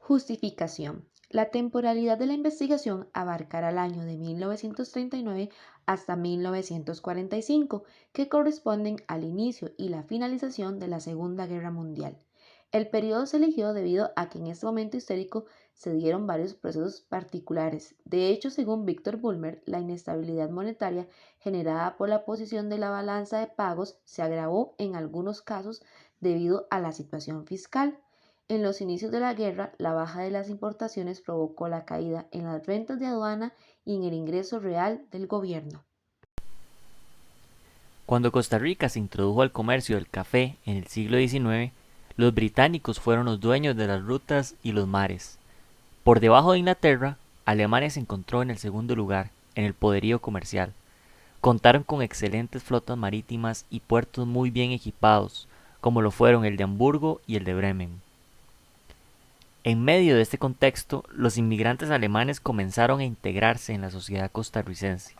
Justificación. La temporalidad de la investigación abarcará el año de 1939 hasta 1945, que corresponden al inicio y la finalización de la Segunda Guerra Mundial. El periodo se eligió debido a que en este momento histórico se dieron varios procesos particulares. De hecho, según Víctor Bulmer, la inestabilidad monetaria generada por la posición de la balanza de pagos se agravó en algunos casos debido a la situación fiscal. En los inicios de la guerra, la baja de las importaciones provocó la caída en las rentas de aduana y en el ingreso real del gobierno. Cuando Costa Rica se introdujo al comercio del café en el siglo XIX, los británicos fueron los dueños de las rutas y los mares. Por debajo de Inglaterra, Alemania se encontró en el segundo lugar, en el poderío comercial. Contaron con excelentes flotas marítimas y puertos muy bien equipados, como lo fueron el de Hamburgo y el de Bremen. En medio de este contexto, los inmigrantes alemanes comenzaron a integrarse en la sociedad costarricense.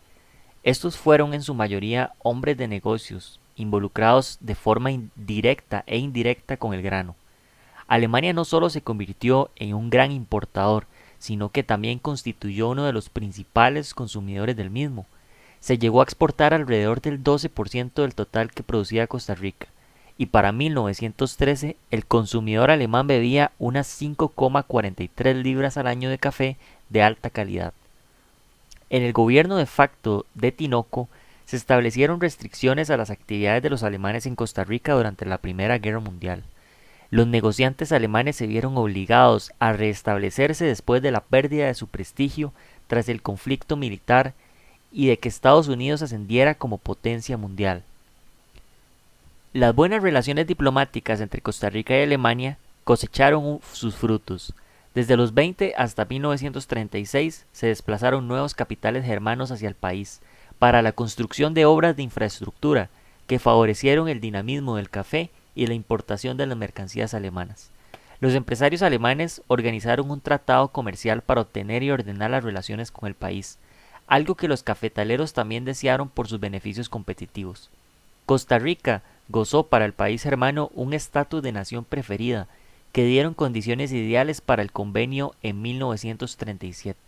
Estos fueron en su mayoría hombres de negocios, involucrados de forma directa e indirecta con el grano. Alemania no solo se convirtió en un gran importador, sino que también constituyó uno de los principales consumidores del mismo. Se llegó a exportar alrededor del 12% del total que producía Costa Rica, y para 1913 el consumidor alemán bebía unas 5,43 libras al año de café de alta calidad. En el gobierno de facto de Tinoco se establecieron restricciones a las actividades de los alemanes en Costa Rica durante la Primera Guerra Mundial. Los negociantes alemanes se vieron obligados a restablecerse después de la pérdida de su prestigio tras el conflicto militar y de que Estados Unidos ascendiera como potencia mundial. Las buenas relaciones diplomáticas entre Costa Rica y Alemania cosecharon sus frutos. Desde los 20 hasta 1936 se desplazaron nuevos capitales germanos hacia el país para la construcción de obras de infraestructura que favorecieron el dinamismo del café y la importación de las mercancías alemanas. Los empresarios alemanes organizaron un tratado comercial para obtener y ordenar las relaciones con el país, algo que los cafetaleros también desearon por sus beneficios competitivos. Costa Rica gozó para el país hermano un estatus de nación preferida, que dieron condiciones ideales para el convenio en 1937.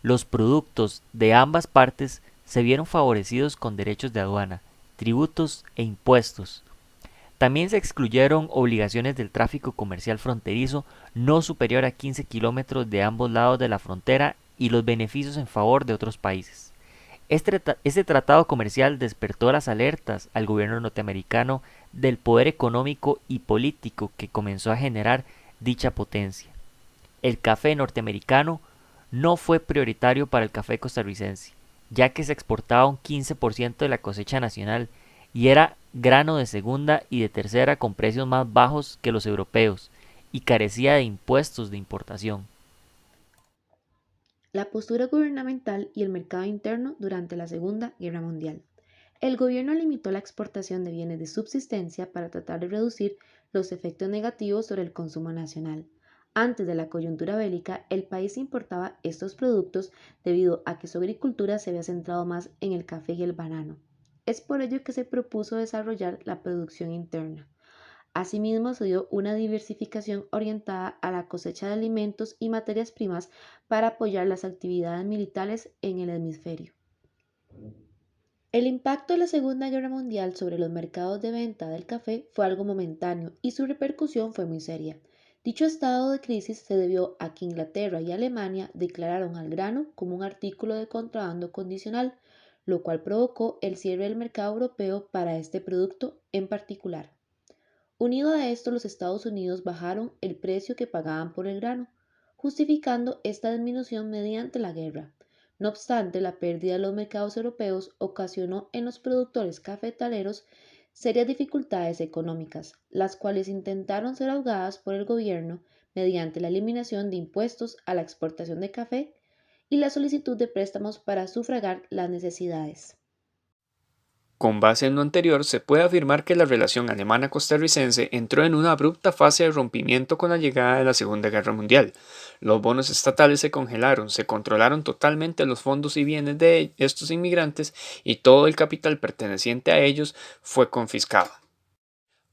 Los productos de ambas partes se vieron favorecidos con derechos de aduana, tributos e impuestos. También se excluyeron obligaciones del tráfico comercial fronterizo no superior a 15 kilómetros de ambos lados de la frontera y los beneficios en favor de otros países. Este tratado comercial despertó las alertas al gobierno norteamericano del poder económico y político que comenzó a generar dicha potencia. El café norteamericano no fue prioritario para el café costarricense, ya que se exportaba un 15% de la cosecha nacional y era grano de segunda y de tercera con precios más bajos que los europeos y carecía de impuestos de importación. La postura gubernamental y el mercado interno durante la Segunda Guerra Mundial. El gobierno limitó la exportación de bienes de subsistencia para tratar de reducir los efectos negativos sobre el consumo nacional. Antes de la coyuntura bélica, el país importaba estos productos debido a que su agricultura se había centrado más en el café y el banano. Es por ello que se propuso desarrollar la producción interna. Asimismo, se dio una diversificación orientada a la cosecha de alimentos y materias primas para apoyar las actividades militares en el hemisferio. El impacto de la Segunda Guerra Mundial sobre los mercados de venta del café fue algo momentáneo y su repercusión fue muy seria. Dicho estado de crisis se debió a que Inglaterra y Alemania declararon al grano como un artículo de contrabando condicional, lo cual provocó el cierre del mercado europeo para este producto en particular. Unido a esto, los Estados Unidos bajaron el precio que pagaban por el grano, justificando esta disminución mediante la guerra. No obstante, la pérdida de los mercados europeos ocasionó en los productores cafetaleros serias dificultades económicas, las cuales intentaron ser ahogadas por el gobierno mediante la eliminación de impuestos a la exportación de café y la solicitud de préstamos para sufragar las necesidades. Con base en lo anterior, se puede afirmar que la relación alemana-costarricense entró en una abrupta fase de rompimiento con la llegada de la Segunda Guerra Mundial. Los bonos estatales se congelaron, se controlaron totalmente los fondos y bienes de estos inmigrantes y todo el capital perteneciente a ellos fue confiscado.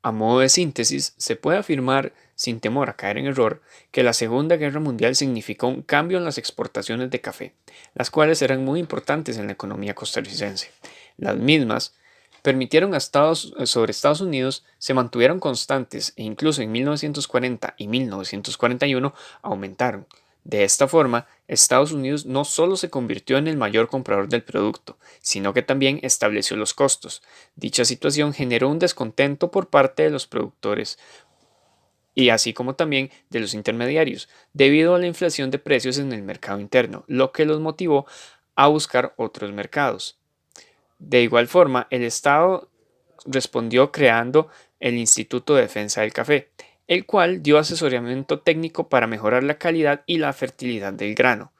A modo de síntesis, se puede afirmar sin temor a caer en error, que la Segunda Guerra Mundial significó un cambio en las exportaciones de café, las cuales eran muy importantes en la economía costarricense. Las mismas permitieron a sobre Estados Unidos se mantuvieron constantes e incluso en 1940 y 1941 aumentaron. De esta forma, Estados Unidos no solo se convirtió en el mayor comprador del producto, sino que también estableció los costos. Dicha situación generó un descontento por parte de los productores y así como también de los intermediarios, debido a la inflación de precios en el mercado interno, lo que los motivó a buscar otros mercados. De igual forma, el Estado respondió creando el Instituto de Defensa del Café, el cual dio asesoramiento técnico para mejorar la calidad y la fertilidad del grano.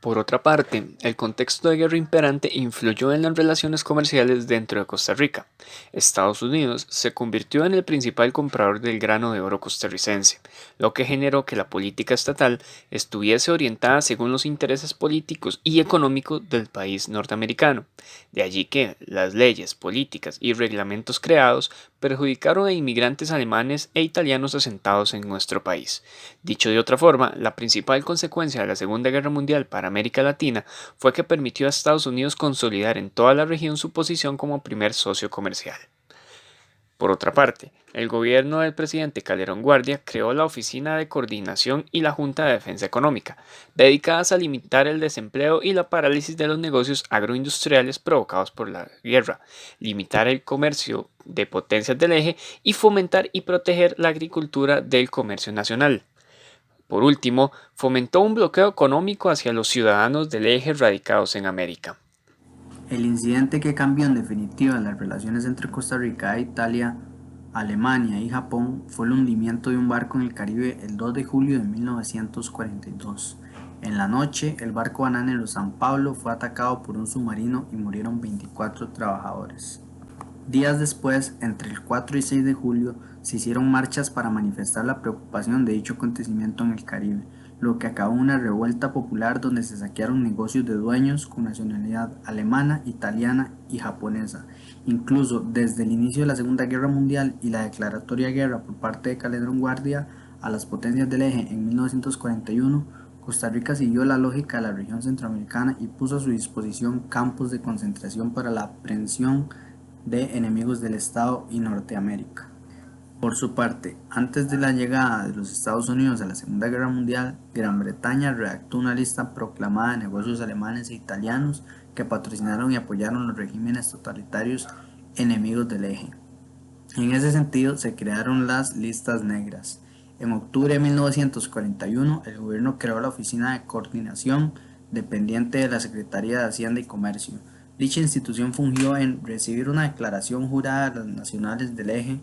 Por otra parte, el contexto de guerra imperante influyó en las relaciones comerciales dentro de Costa Rica. Estados Unidos se convirtió en el principal comprador del grano de oro costarricense, lo que generó que la política estatal estuviese orientada según los intereses políticos y económicos del país norteamericano. De allí que las leyes, políticas y reglamentos creados perjudicaron a inmigrantes alemanes e italianos asentados en nuestro país. Dicho de otra forma, la principal consecuencia de la Segunda Guerra Mundial para América Latina fue que permitió a Estados Unidos consolidar en toda la región su posición como primer socio comercial. Por otra parte, el gobierno del presidente Calderón Guardia creó la Oficina de Coordinación y la Junta de Defensa Económica, dedicadas a limitar el desempleo y la parálisis de los negocios agroindustriales provocados por la guerra, limitar el comercio de potencias del eje y fomentar y proteger la agricultura del comercio nacional. Por último, fomentó un bloqueo económico hacia los ciudadanos del eje radicados en América. El incidente que cambió en definitiva las relaciones entre Costa Rica e Italia, Alemania y Japón fue el hundimiento de un barco en el Caribe el 2 de julio de 1942. En la noche, el barco bananero San Pablo fue atacado por un submarino y murieron 24 trabajadores. Días después, entre el 4 y 6 de julio, se hicieron marchas para manifestar la preocupación de dicho acontecimiento en el Caribe, lo que acabó en una revuelta popular donde se saquearon negocios de dueños con nacionalidad alemana, italiana y japonesa. Incluso desde el inicio de la Segunda Guerra Mundial y la declaratoria de guerra por parte de Calderón Guardia a las potencias del eje en 1941, Costa Rica siguió la lógica de la región centroamericana y puso a su disposición campos de concentración para la aprehensión de enemigos del Estado y Norteamérica. Por su parte, antes de la llegada de los Estados Unidos a la Segunda Guerra Mundial, Gran Bretaña redactó una lista proclamada de negocios alemanes e italianos que patrocinaron y apoyaron los regímenes totalitarios enemigos del eje. En ese sentido, se crearon las listas negras. En octubre de 1941, el gobierno creó la Oficina de Coordinación, dependiente de la Secretaría de Hacienda y Comercio. Dicha institución fungió en recibir una declaración jurada de las nacionales del eje,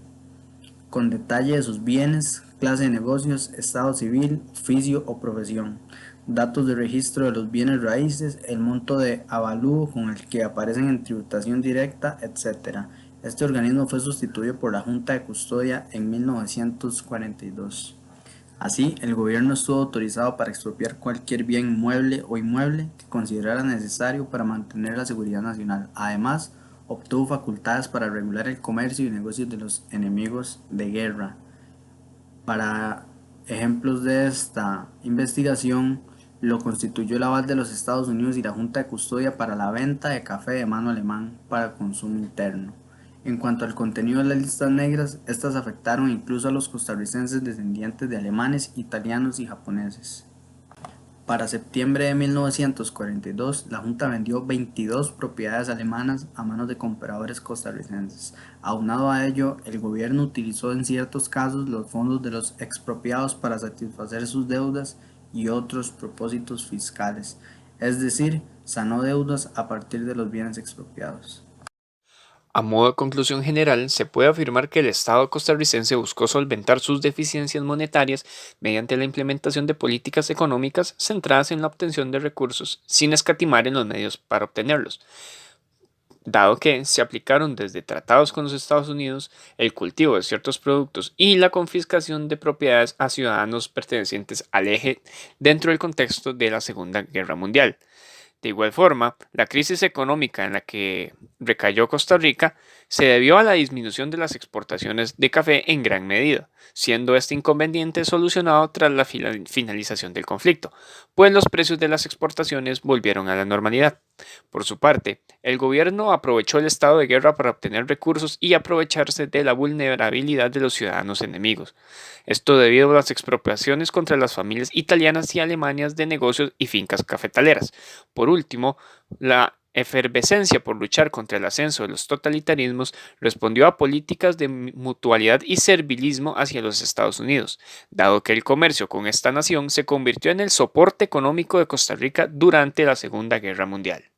con detalle de sus bienes, clase de negocios, estado civil, oficio o profesión, datos de registro de los bienes raíces, el monto de avalúo con el que aparecen en tributación directa, etc. Este organismo fue sustituido por la Junta de Custodia en 1942. Así, el gobierno estuvo autorizado para expropiar cualquier bien mueble o inmueble que considerara necesario para mantener la seguridad nacional. Además, obtuvo facultades para regular el comercio y negocios de los enemigos de guerra. Para ejemplos de esta investigación, lo constituyó el aval de los Estados Unidos y la Junta de Custodia para la venta de café de mano alemán para consumo interno. En cuanto al contenido de las listas negras, estas afectaron incluso a los costarricenses descendientes de alemanes, italianos y japoneses. Para septiembre de 1942, la Junta vendió 22 propiedades alemanas a manos de compradores costarricenses. Aunado a ello, el gobierno utilizó en ciertos casos los fondos de los expropiados para satisfacer sus deudas y otros propósitos fiscales, es decir, sanó deudas a partir de los bienes expropiados. A modo de conclusión general, se puede afirmar que el Estado costarricense buscó solventar sus deficiencias monetarias mediante la implementación de políticas económicas centradas en la obtención de recursos, sin escatimar en los medios para obtenerlos, dado que se aplicaron desde tratados con los Estados Unidos, el cultivo de ciertos productos y la confiscación de propiedades a ciudadanos pertenecientes al eje dentro del contexto de la Segunda Guerra Mundial. De igual forma, la crisis económica en la que recayó Costa Rica se debió a la disminución de las exportaciones de café en gran medida, siendo este inconveniente solucionado tras la finalización del conflicto, pues los precios de las exportaciones volvieron a la normalidad. Por su parte, el gobierno aprovechó el estado de guerra para obtener recursos y aprovecharse de la vulnerabilidad de los ciudadanos enemigos. Esto debido a las expropiaciones contra las familias italianas y alemanas de negocios y fincas cafetaleras. Por último, la efervescencia por luchar contra el ascenso de los totalitarismos respondió a políticas de mutualidad y servilismo hacia los Estados Unidos, dado que el comercio con esta nación se convirtió en el soporte económico de Costa Rica durante la Segunda Guerra Mundial.